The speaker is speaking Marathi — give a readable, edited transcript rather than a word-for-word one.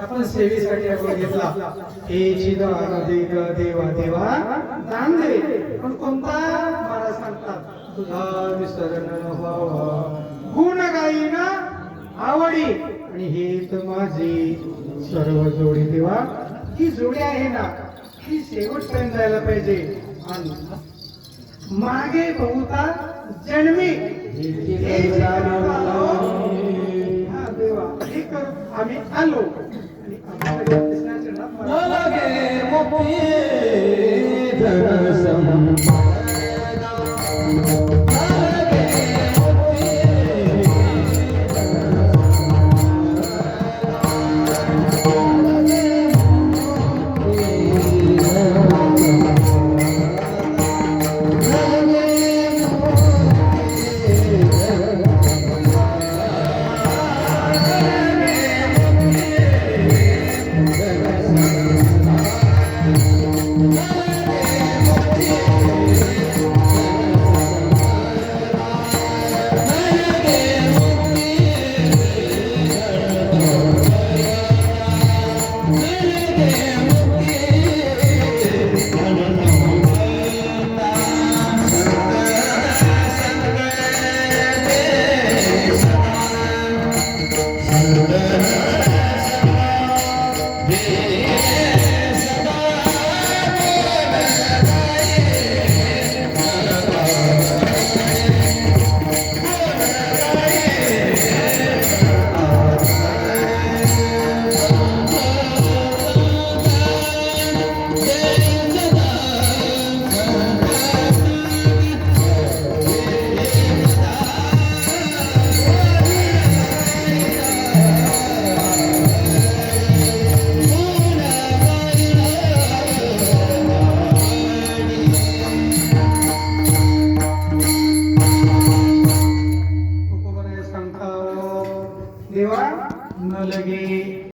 आपण सेवेसाठी आपण घेतला हे चिदानंद देवा देवा दान दे, पण कोणता मला सांगतात तुझा विसरण व्हावा गुण गाईना आवडी, आणि हे तर माझी सर्व जोडी देवा. ही जोडी आहे ना ही शेवटपर्यंत जायला पाहिजे, आणि मागे बहुता जन्मी हे देवा हे कर आम्ही आलो. देवा न लगे